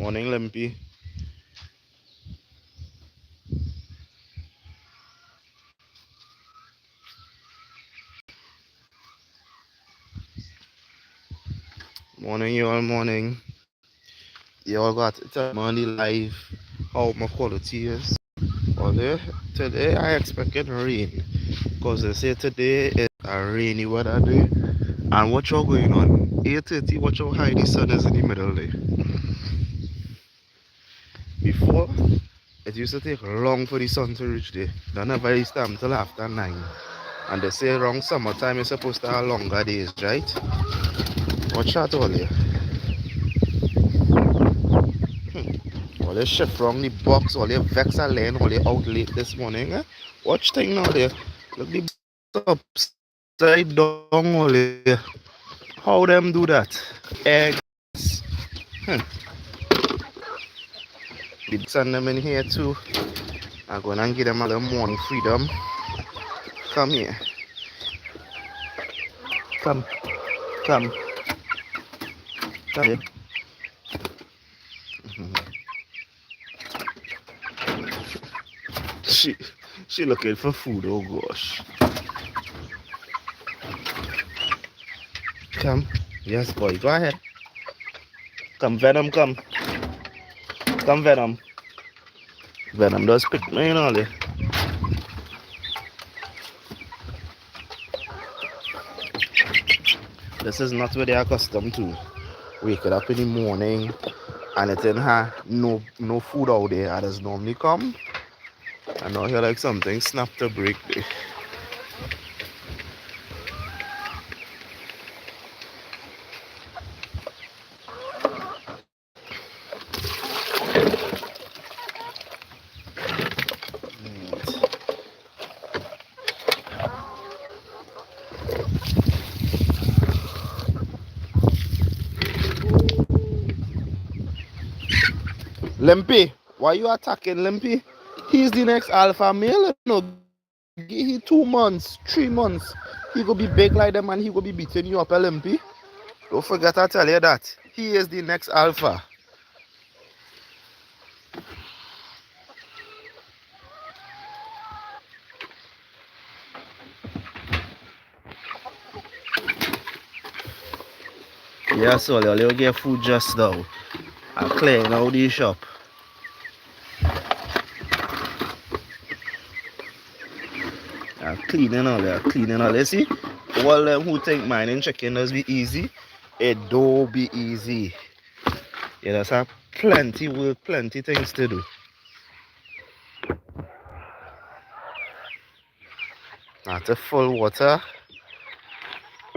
Morning, Limpy. Morning, you all. Morning. You all got to tell me on the live how my quality is. Well, today I expected rain because they say today is a rainy weather day. And what you going on? 8:30, watch how high the sun is in the middle there. Before, it used to take long for the sun to reach there. Don't never used to until after 9. And they say around summertime you're supposed to have longer days, right? Watch out all here. All they shift from the box, all they vex a lane, all they out late this morning. Eh? Watch thing now there. Look the box upside down all there. How them do that? Eggs. Hmm. The send them in here too. I'm gonna give them a little morning freedom. Come here. Come. Come. Come here. She she looking for food, oh gosh. Come. Yes boy, go ahead. Come Venom, come. Come Venom. Venom does pick me in all there. This is not what they're accustomed to. Waking up in the morning and it didn't have no food out there as normally come. And now here like something snap to break there. Limpy, why you attacking Limpy? He's the next alpha male. You know, give he 2 months, 3 months. He go be big like them and he go be beating you up, Limpy. Don't forget I tell you that. He is the next alpha. Yeah, so you'll get food just now. I'm clearing out the shop. I'm cleaning all that, cleaning all that. See, all them who think mining chicken does be easy, it don't be easy. You just have plenty work, plenty things to do. Not a full water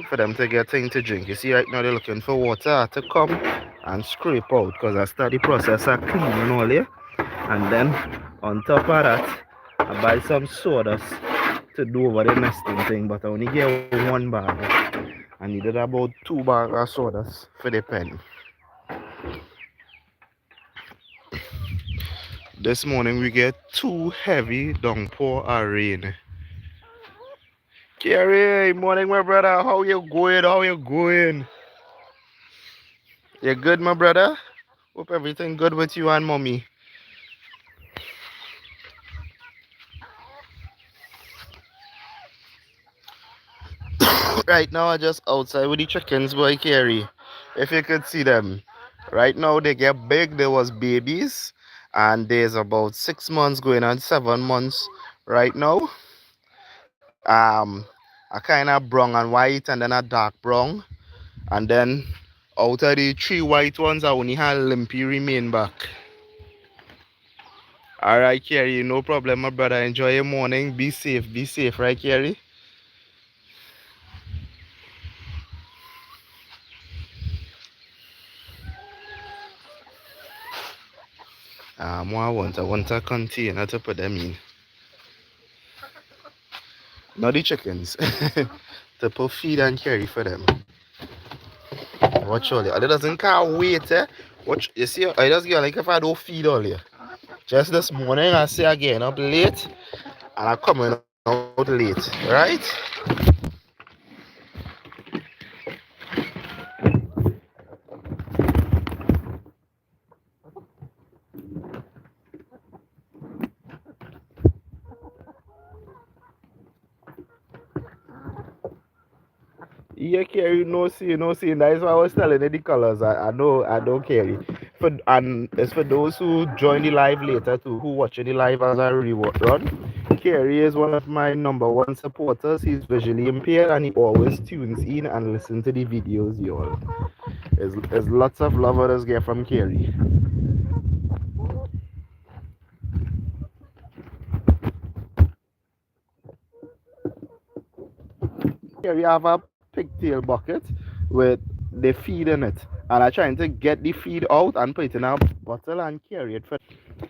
for them to get things to drink. You see right now they're looking for water to come and scrape out because I start the process of cleaning all here. And then on top of that, I buy some sodas to do over the nesting thing, but I only get 1 bag. I needed about 2 bags of sodas for the pen. This morning we get 2 heavy downpour of rain. Kerry, morning my brother. How you going? How you going? You good my brother? Hope everything good with you and mommy. Right now I just outside with the chickens boy Kerry. If you could see them. Right now they get big, there was babies and there's about 6 months going on 7 months right now. A kind of brown and white and then a dark brown. And then out of the 3 white ones I only had Limpy remain back. Alright Kerry, no problem my brother. Enjoy your morning. Be safe, right Kerry? I want a container to put them in. Not the chickens. To put feed and carry for them. Watch all it. It doesn't can't wait, eh? Watch you see I just get like if I don't feed all you. Just this morning I say again up late and I'm coming out late, right? Yeah, Kerry, no see, no see. That's why I was telling you the colors. I know, I don't carry. And it's for those who join the live later too, who watching the live as I reward run. Kerry is one of my number one supporters. He's visually impaired and he always tunes in and listens to the videos, y'all. There's lots of love others get from Kerry. Here we have a pigtail bucket with the feed in it. And I'm trying to get the feed out and put it in a bottle and carry it for.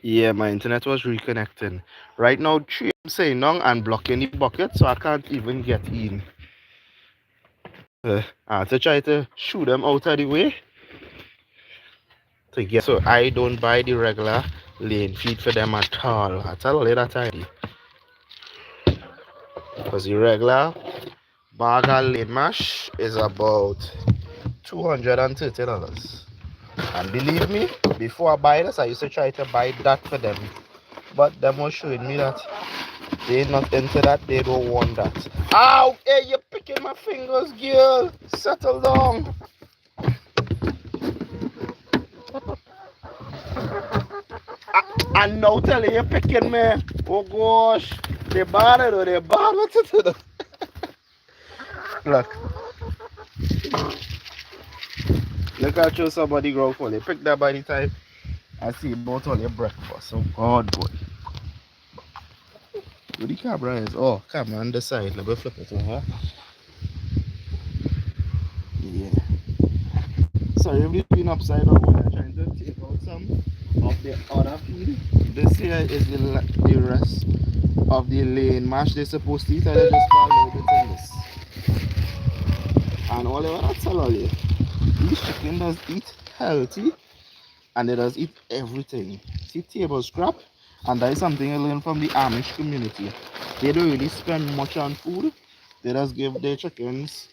Yeah, my internet was reconnecting. Right now, tree I'm saying now and blocking the bucket so I can't even get in. I have to try to shoot them out of the way to get so I don't buy the regular lane feed for them at all. I tell you that already. Because the regular bag of lane mash is about $230. And believe me, before I buy this, I used to try to buy that for them. But them was showing me that they're not into that, they don't want that. Ow! Hey, you're picking my fingers, girl! Settle down! And now telling you picking me. Oh gosh! They bad though, they bad. What's it? Look. Look at you somebody grow for you. Pick that by the time I see about all your breakfast. Oh God, boy. Where the camera is? Oh, camera on the side. Let me flip it over. Yeah. Sorry, if it's been upside down, I'm trying to take out some of the other feed. This here is the rest of the lane mash they're supposed to eat, and they just put a little bit in this. And all I tell all you, these chicken does eat healthy and they does eat everything. See table scrap, and that is something I learned from the Amish community. They don't really spend much on food. They just give their chickens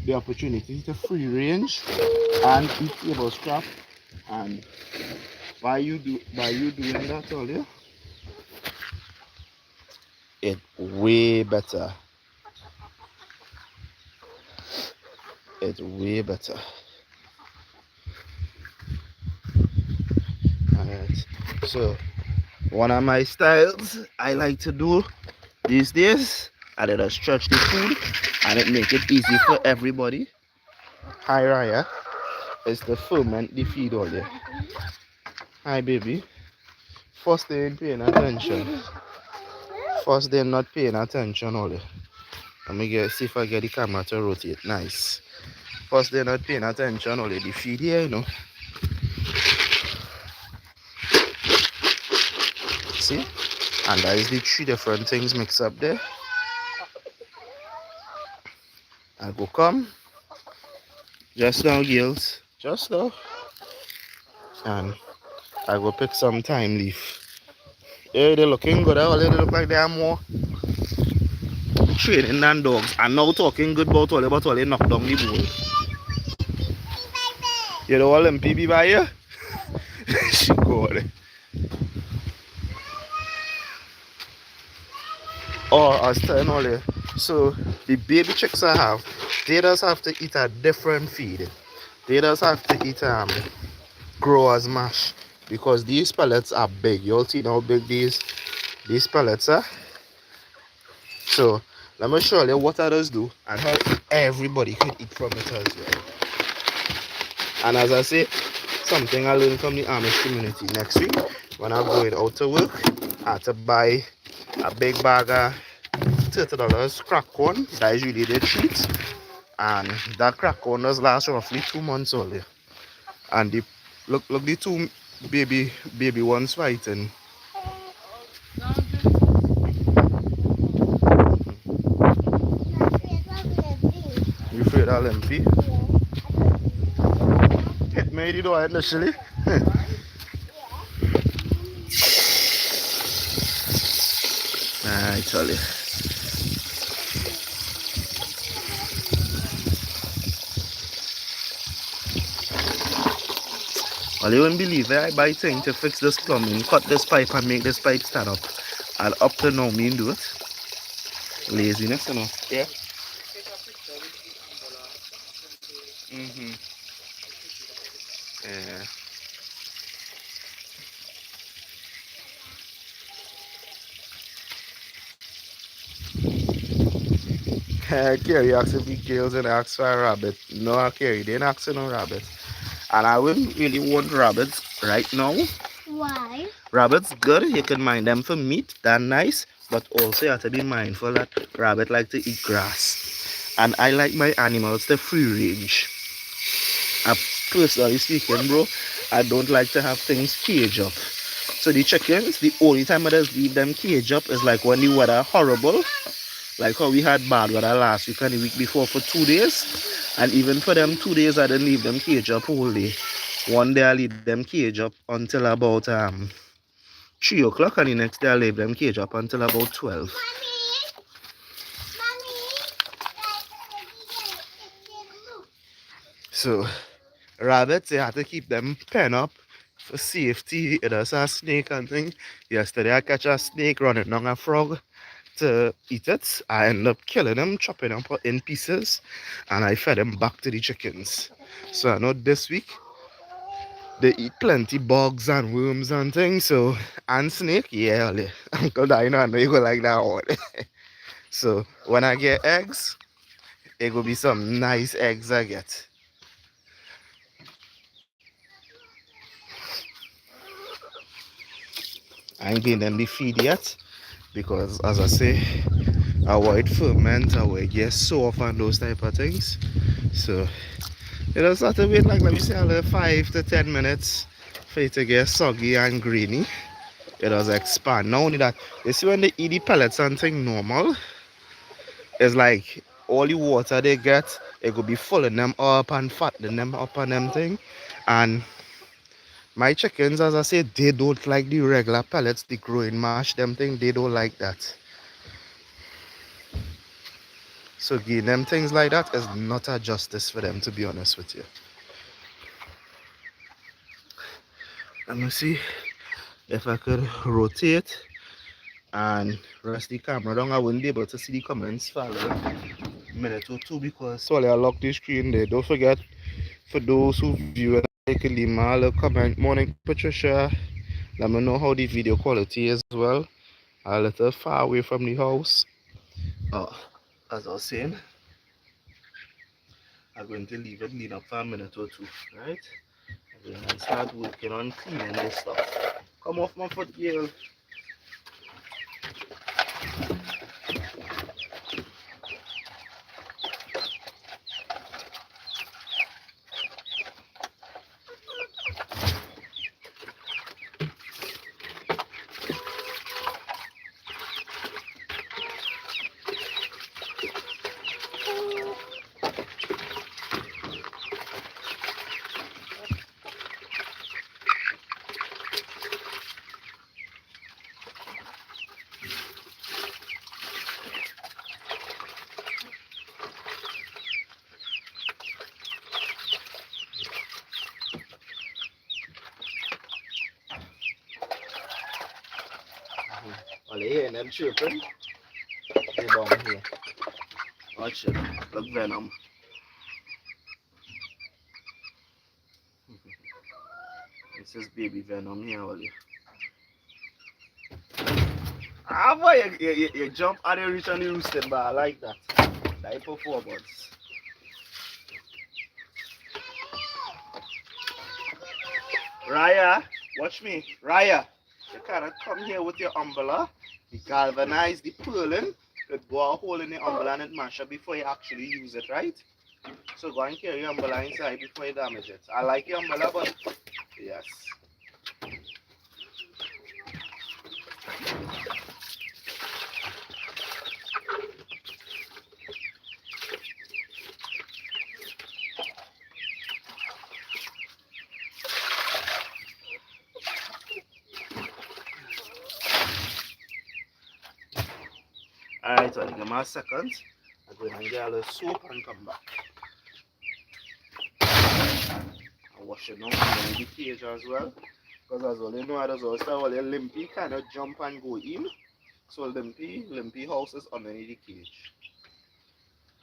the opportunity to free range and eat table scrap. And by you doing that all you, it way better. It's way better. Alright. So one of my styles I like to do these days, I just stretch the food and it make it easy for everybody. Hi Raya, is to ferment the feed all day. Hi baby. First they ain't paying attention. First they're not paying attention all day. Let me see if I get the camera to rotate. Nice. First they're not paying attention all day. The feed here, you know. See? And that is the three different things mixed up there. I go come. Just now, girls. Just now. And I go pick some thyme leaf. Yeah, they're looking good. They look like they are more training than dogs. And now talking good about all but all they knock down the bowl. You know all them PB by here? She go there. Oh, I was telling all you. So the baby chicks I have, they just have to eat a different feed. They just have to eat growers mash, because these pellets are big. You'll see how big these pellets are. So let me show you what others do and how everybody can eat from it as well. And as I say, something I learned from the Amish community. Next week when I'm going out to work, I have to buy a big bag of $30 crack corn. That is really the treat. And that crack corn does last roughly 2 months only. And the look the two baby ones fighting. You afraid of Limpy? Hit me, you know, initially. I tell you. Well, you wouldn't believe it. I buy things to fix this plumbing, cut this pipe and make this pipe stand up. And up to now, me do it. Laziness, you know. Yeah. Yeah. Carrie asked if he kills and asks for a rabbit. No, Carrie didn't ask for no rabbit. And I wouldn't really want rabbits right now. Why? Rabbits good, you can mind them for meat, they're nice, but also you have to be mindful that rabbit like to eat grass. And I like my animals to free range. Personally speaking, bro, I don't like to have things caged up. So the chickens, the only time I just leave them caged up is like when the weather horrible, like how we had bad weather last week and the week before for 2 days. And even for them 2 days, I didn't leave them caged up whole day. One day I leave them caged up until about 3 o'clock, and the next day I leave them caged up until about 12. So rabbits, you have to keep them pen up for safety. There's a snake and thing. Yesterday I catch a snake running down a frog to eat it. I end up killing them, chopping them in pieces, and I fed them back to the chickens. So I know this week they eat plenty bugs and worms and things. So and snake, yeah, Uncle Dino, I know you go like that one. So when I get eggs, it will be some nice eggs I get. I ain't giving them the feed yet because, as I say, avoid ferment, avoid get soft and those type of things. So you just have to wait, like, let me say, like 5 to 10 minutes for it to get soggy and grainy. It does expand. Not only that, you see when they eat the pellets and thing normal, it's like all the water they get, it could be filling them up and fattening them up and them thing. And my chickens, as I said, they don't like the regular pellets, the growing mash, them thing, they don't like that. So giving them things like that is not a justice for them, to be honest with you. Let me see if I could rotate and rest the camera down. I wouldn't be able to see the comments for a minute or two because sorry I locked the screen there. Don't forget, for those who view it, they can leave me a little comment. Morning Patricia. Let me know how the video quality is as well. A little far away from the house. Oh, as I was saying, I'm going to leave it lean up for a minute or two, right? And then I start working on cleaning this stuff. Come off my foot, girl. Well, here and them chirping. They down here. Watch it. Look venom. This is baby venom here, Ollie. Ah, boy, you jump and you reach on the roosted bar like that. Like performance. Raya, watch me. Raya, you cannot come here with your umbrella. You galvanize the purlin. It go a hole in the umbrella and it mash up before you actually use it, right? So go and carry your umbrella inside before you damage it. I like your umbrella, but yes. Alright, so give me a second. I'm going to get a little soap and come back. I wash it now in the cage as well. Because as well, you know, there's also all your limpy kind of jump and go in. So limpy house is underneath the cage.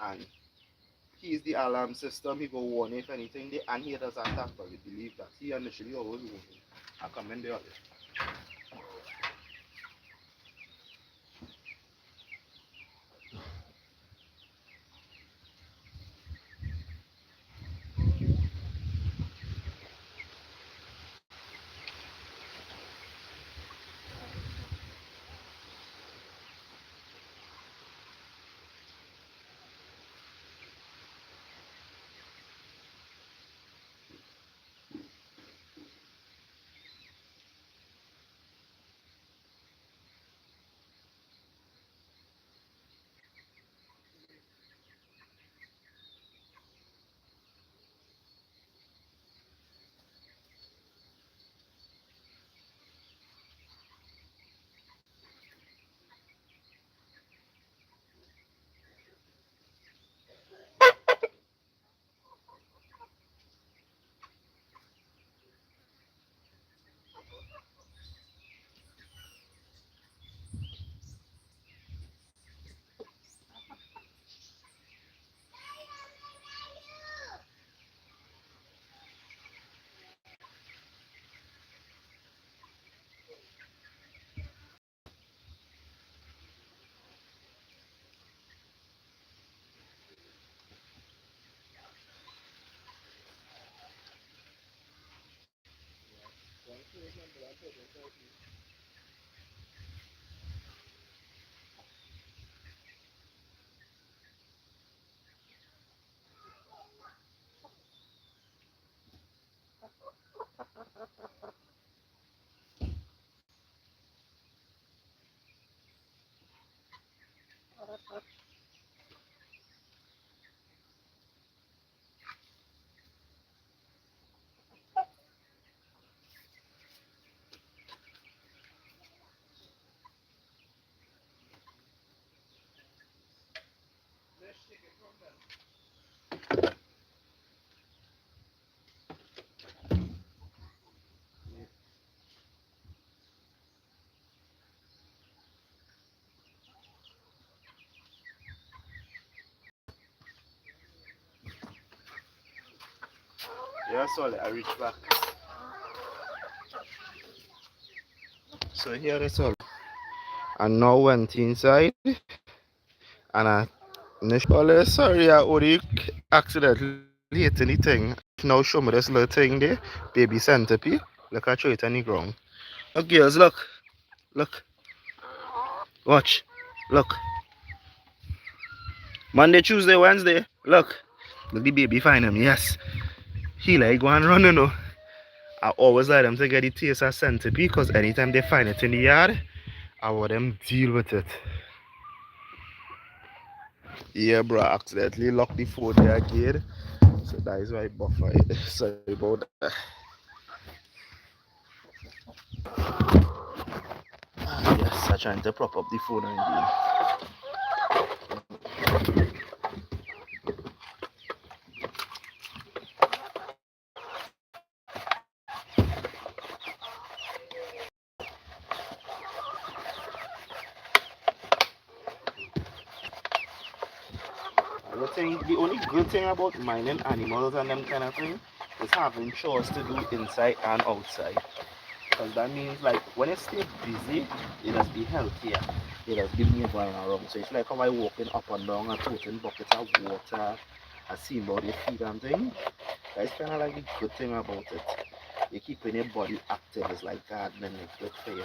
And He is the alarm system. He go warn if anything the anteaters attack, but we believe that he initially always warn you. I commend the others. Yeah, sorry, I reach back. So here is all. And now went inside and I well, sorry, I already accidentally hit anything. Now show me this little thing there, baby centipede. Look, I throw it on the ground. Look, girls, look, watch, look. Monday, Tuesday, Wednesday, look. Look, the baby find him, yes. He like go and run, you know. I always like them to get the taste of centipede because anytime they find it in the yard, I want them deal with it. Yeah, bro, I accidentally locked the phone there again. So that is why I buffer it. Sorry about that. Yes, I'm trying to prop up the phone again. The only good thing about mining animals and them kind of thing is having chores to do inside and outside. Because that means like when you stay busy, you just be healthier. You just be moving around. So it's like how I walking up and down and toting buckets of water, I see about your feet and thing. That's kind of like the good thing about it. You keeping your body active. It's like gardening. It's good for you.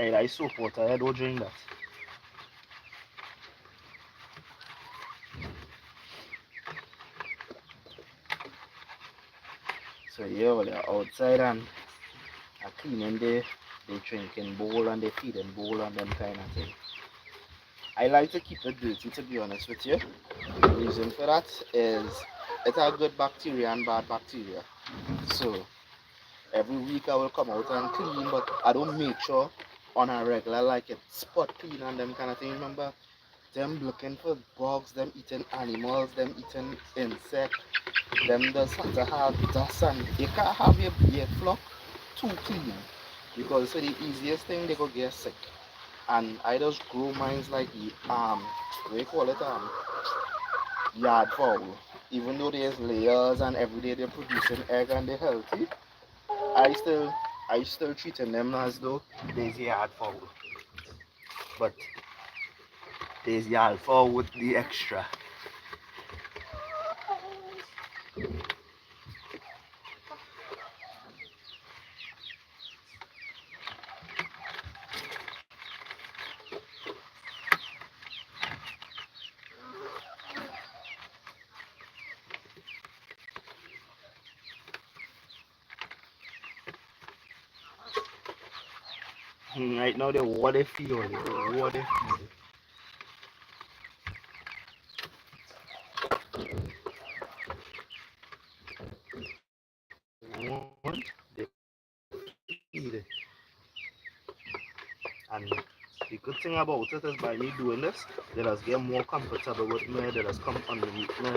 Hey, that is soap water. I don't drink that. So yeah, well, they're outside and are cleaning the drinking bowl and the feeding bowl and them kind of thing. I like to keep it dirty, to be honest with you. The reason for that is it has good bacteria and bad bacteria. So every week I will come out and clean, but I don't make sure on a regular like it spot clean and them kind of thing. Remember them looking for bugs, them eating animals, them eating insects. them does have to have dust, and you can't have your beard flock too clean because so the easiest thing they could get sick. And I just grow mines like what do you call it, yard fowl. Even though there's layers and every day they're producing egg and they're healthy, I still I still treating them as though there's yard fowl. But there's yard fowl with the extra. Right now the water feel, the water feel. Want they feed. And the good thing about it is by me doing this, they just get more comfortable with me, they just come underneath me,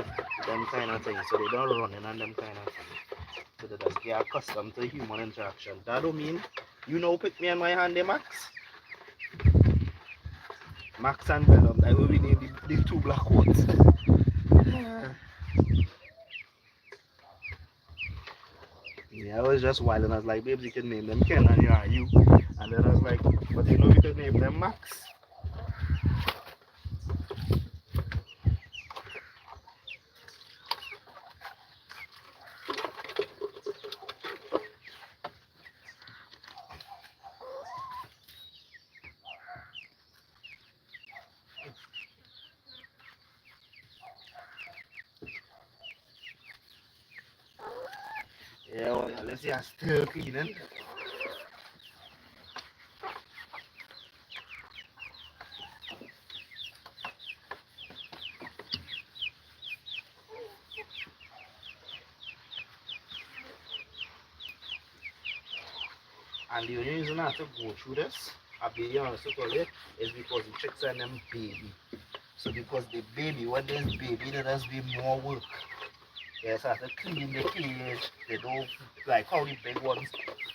them kind of things. So they don't run in and them kind of things. So they just get accustomed to human interaction. That don't mean you know pick me and my hand there, Max. Max and Venom, that will be the two black ones. Yeah, I was just wild and I was like, babes, you can name them Ken and you. And then I was like, but you know we could name them Max. Yeah, well, let's see, I'm still cleaning. And the only reason I have to go through this, I'll be honest with you, is because the chicks are them baby. So because the baby, when there's baby, there has be more work. Yes, I have to clean the cage. They don't like how the big ones,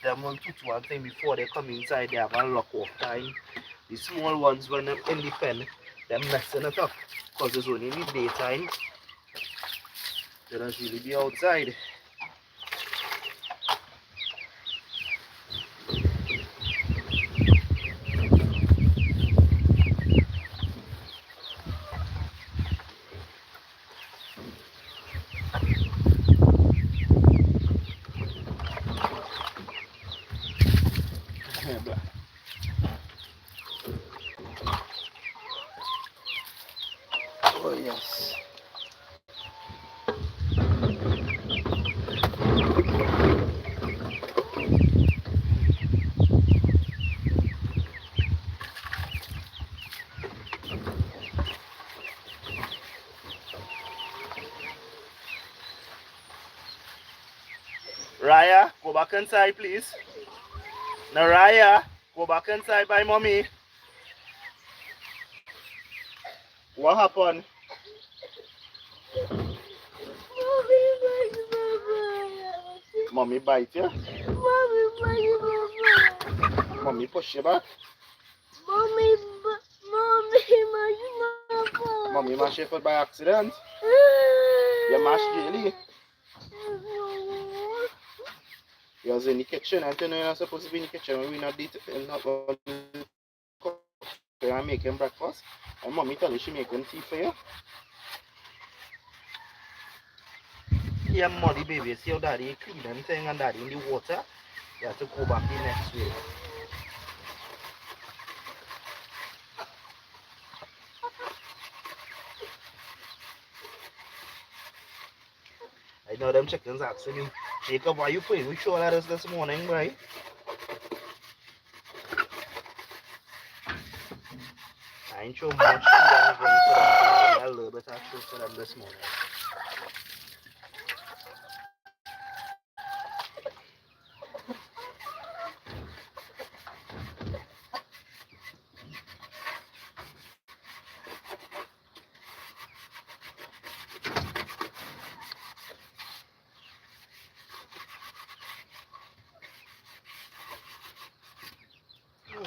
them will toot one thing before they come inside, they have a lock off time. The small ones, when they're in the pen, they're messing it up. Because it's only in the daytime, they don't really be outside. Oh yes. Raya, go back inside, please. Now, Raya, go back inside by mommy. What happened? Mommy bite you? Mommy push you back? Mommy mash your foot by accident? You mashed jelly? You was in the kitchen. I think you're not supposed to be in the kitchen when we're not I'm making breakfast. And mommy tell you she making tea for you. Yeah, muddy baby. See how daddy clean them thing and daddy in the water. You have to go back the next way. I know them chickens asking me, Jacob, why you putting with show at us this morning, right? I ain't sure much food I'm going for them. A little bit of food for them this morning.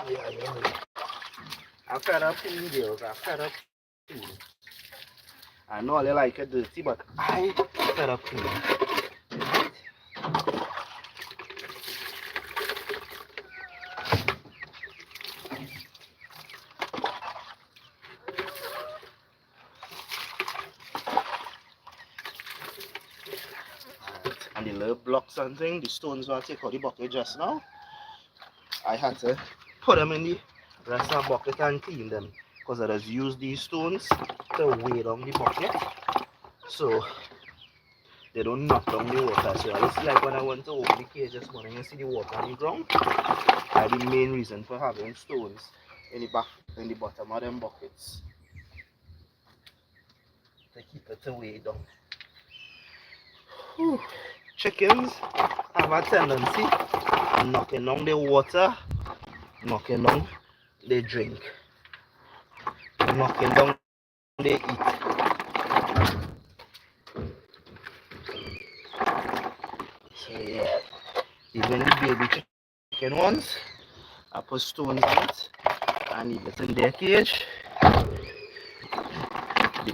Yeah. I'm fed up clean, girls. I'm fed up clean. I know they like it dirty, but I fed up clean. And the little blocks and thing, the stones will take out the bucket just now. I had to put them in the rest of the bucket and clean them because I just use these stones to weigh down the bucket so they don't knock down the water. So it's like when I went to open the cage this morning and see the water on the ground. That's the main reason for having stones in the bottom of them buckets to keep it to weigh down. Whew. Chickens have a tendency of knocking down the water, knocking down the drink, knocking down the eat. So yeah, even the baby chicken ones, I put stones in it and leave it in their cage. The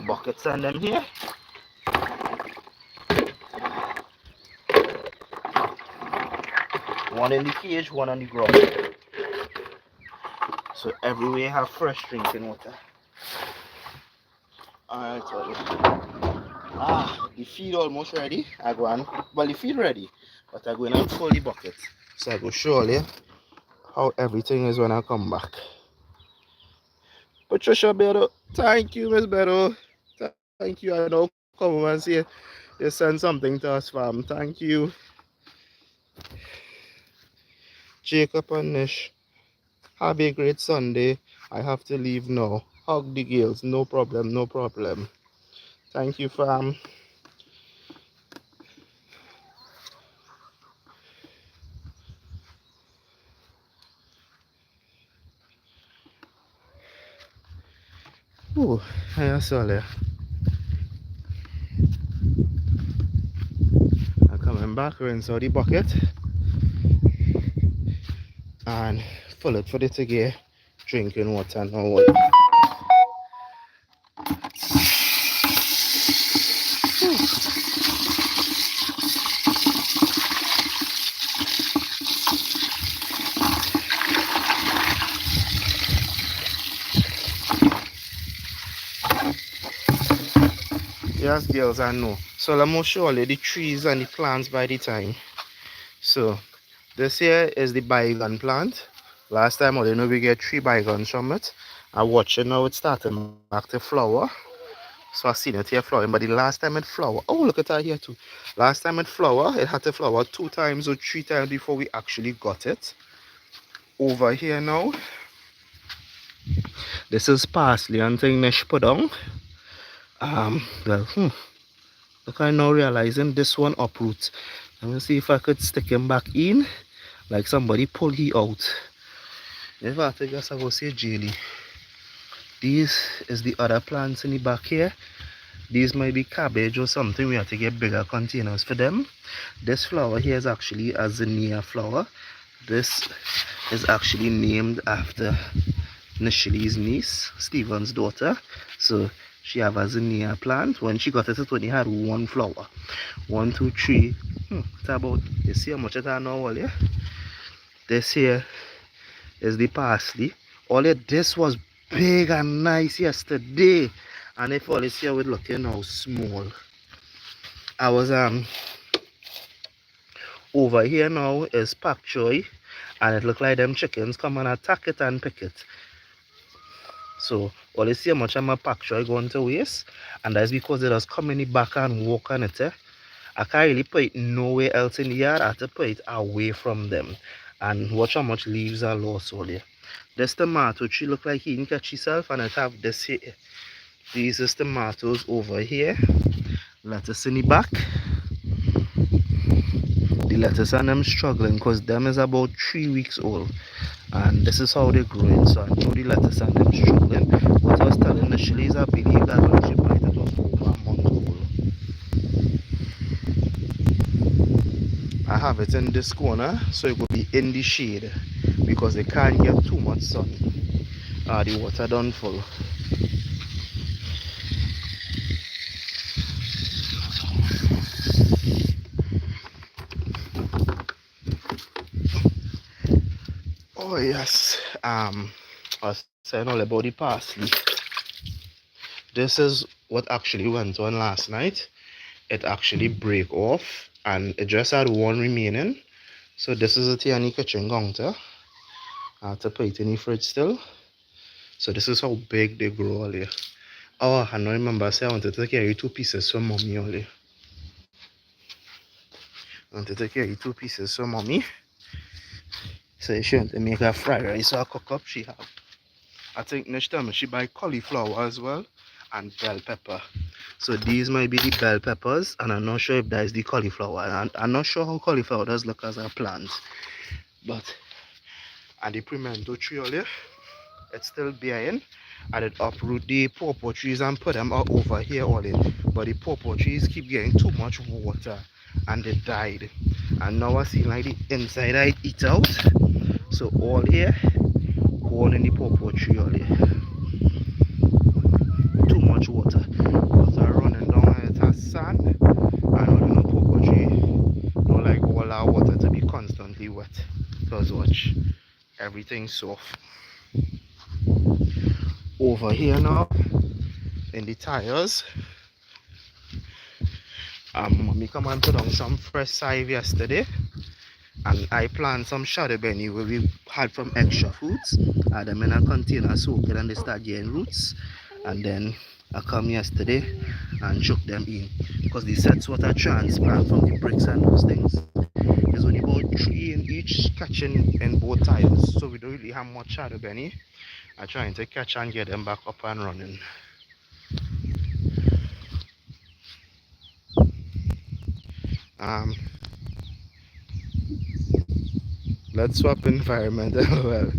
buckets and them here. One in the cage, one on the ground. So everywhere have fresh drinking water. Alright, the feed almost ready. I go and well the feed ready, but I go in and fill the bucket. So I go show you how everything is when I come back. Patricia Beto, thank you, Miss Beto. Thank you. I know come and say you send something to us, fam. Thank you. Jacob and Nish, have a great Sunday. I have to leave now. Hug the girls, no problem, no problem. Thank you, fam. Oh, I saw there. I'm coming back, rinse out the bucket and fill it for the to get drinking water now. Yes, girls, I know. So let me show you the trees and the plants by the time. So this here is the bygone plant. Last time I didn't know we get 3 bygones from it. I watch it now, it's starting back to flower. So I seen it here flowering, but the last time it flowered, oh look at that here too. Last time it flowered, it had to flower 2 times or 3 times before we actually got it. Over here now, this is parsley and thing Nish put down. Look, I'm now realizing this one uproots. Let me see if I could stick him back in, like somebody pull he out. If I guess I go say jelly. These is the other plants in the back here. These might be cabbage or something. We have to get bigger containers for them. This flower here is actually a zinnia flower. This is actually named after Nishili's niece, Stephen's daughter. So she have a zinnia plant. When she got it only had 1 flower. 1, 2, 3. It's about, you see how much it is now, yeah? This here is the parsley. All of this was big and nice yesterday. And if all this here would look how small. I was over here now is pak choy, and it look like them chickens come and attack it and pick it. So all you see how much of my pak choy going to waste, and that's because it just come in the back and walk on it. I can't really put it nowhere else in the yard. I have to put it away from them. And watch how much leaves are lost all there. This tomato tree look like he didn't catch himself, and it have this here. These is tomatoes over here. Lettuce in the back. The lettuce and them struggling because them is about 3 weeks old. And this is how they're growing. So I know the lettuce and them struggling. What I was telling the chilies, I believe that when she put it was over a month old. I have it in this corner so it will be in the shade. because they can't get too much sun. The water done full. Oh yes, I was saying all about the parsley. This is what actually went on last night. It actually break off and it just had one remaining. So this is it here in the kitchen counter. I have to put it in the fridge still. So this is how big they grow all here. Oh, I don't remember I said I wanted to carry 2 pieces for mommy only. I wanted to carry 2 pieces for mommy. So she want to make her fried rice or cook up. She have. I think next time she buy cauliflower as well and bell pepper. So these might be the bell peppers and I'm not sure if that is the cauliflower. And I'm not sure how cauliflower does look as a plant. But and the pimento tree only, it's still bearing. And it uproot the pawpaw trees and put them out over here only. But the pawpaw trees keep getting too much water and they died. And now I see like the inside I eat out. So all here, all in the pawpaw tree only. Too much water. Water running down and it has sand. And all the pawpaw tree don't like all our water to be constantly wet. Because watch, everything's soft. Over here now, in the tires, mommy come and put on some fresh save yesterday. And I planted some shadow benny where we had from extra fruits. I had them in a container soaked and they start getting roots. And then I come yesterday and chuck them in. Because the sets what I transplant from the bricks and those things. There's only about 3 in each catching in both tires. So we don't really have much shadow benny. I'm trying to catch and get them back up and running. Let's swap environment as well.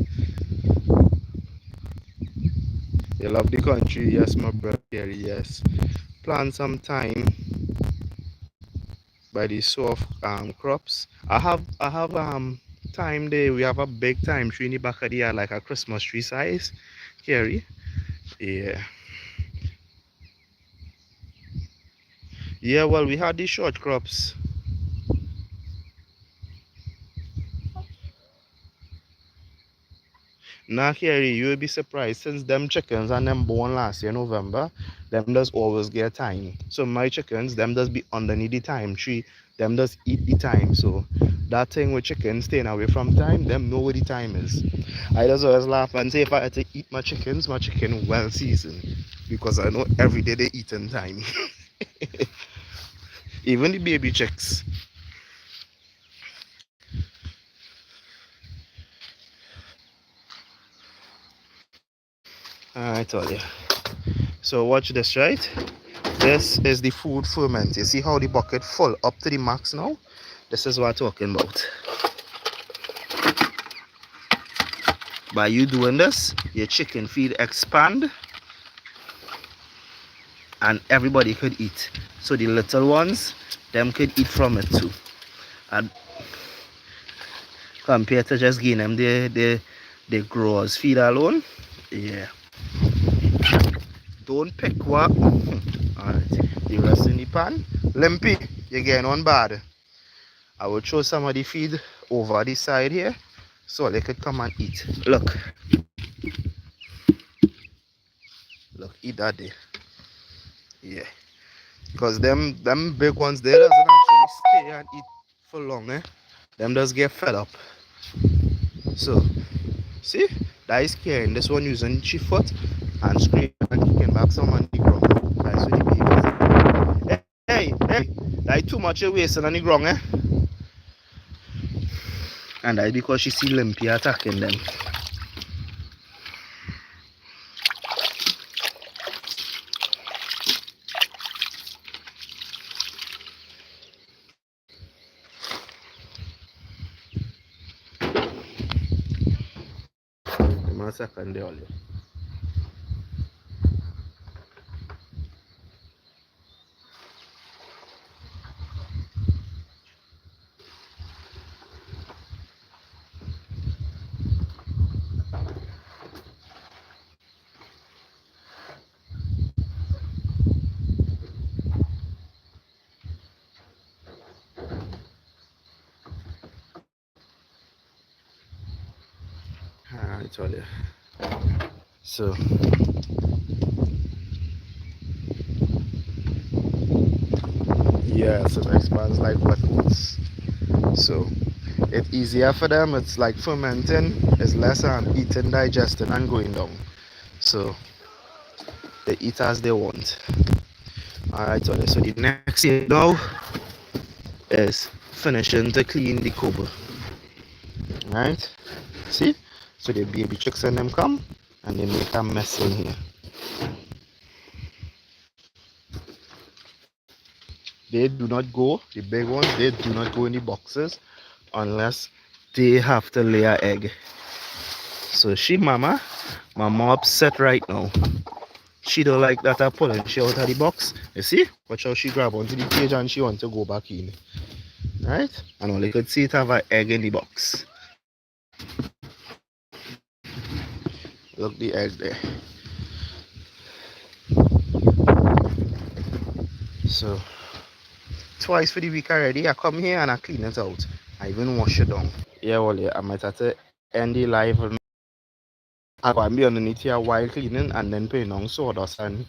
You love the country, yes, my brother Gary, yes. Plant some time by the soft crops. I have time there. We have a big time tree in the back of the yard, like a Christmas tree size. Gary. Yeah. Yeah, well we had the short crops. Now, Kerry, you will be surprised since them chickens and them born last year November, them does always get time. So my chickens, them does be underneath the time tree, them does eat the time. So that thing with chickens staying away from time, them know what the time is. I just always laugh and say if I had to eat my chicken well seasoned. Because I know every day they eat in time. Even the baby chicks. I told you. So watch this, right? This is the food ferment. You see how the bucket full up to the max now? This is what I'm talking about. By you doing this, your chicken feed expand and everybody could eat. So the little ones, them could eat from it too. And compared to just giving them the growers feed alone, yeah. Don't pick what. Alright, the rest in the pan. Limpy, you're getting on bad. I will throw some of the feed over the side here so they could come and eat. Look, eat that there. Yeah, because them big ones there doesn't actually stay and eat for long, eh? Them just get fed up. So see, that is carrying this one using 3 foot and scraping and kicking back some on the ground. That's what the babies. Hey, that too much wasting on the ground, eh? And that's because she see Limpy attacking them. One second there, only. I told you. So yeah, so it expands like wet oats. So it's easier for them. It's like fermenting. It's less eating, digesting, and going down. So they eat as they want. Alright, so the next thing now is finishing to clean the cover. Right? See? So the baby chicks and them come and they make a mess in here. They do not go, the big ones, they do not go in the boxes unless they have to lay an egg. So mama upset right now. She don't like that I pulling she out of the box. You see? Watch how she grab onto the cage and she want to go back in. Right? And all you could see it have an egg in the box. Look the egg there. So twice for the week already. I come here and I clean it out. I even wash it down. Yeah, well, yeah, I might have to end the live. I'll be underneath here while cleaning and then putting on sawdust and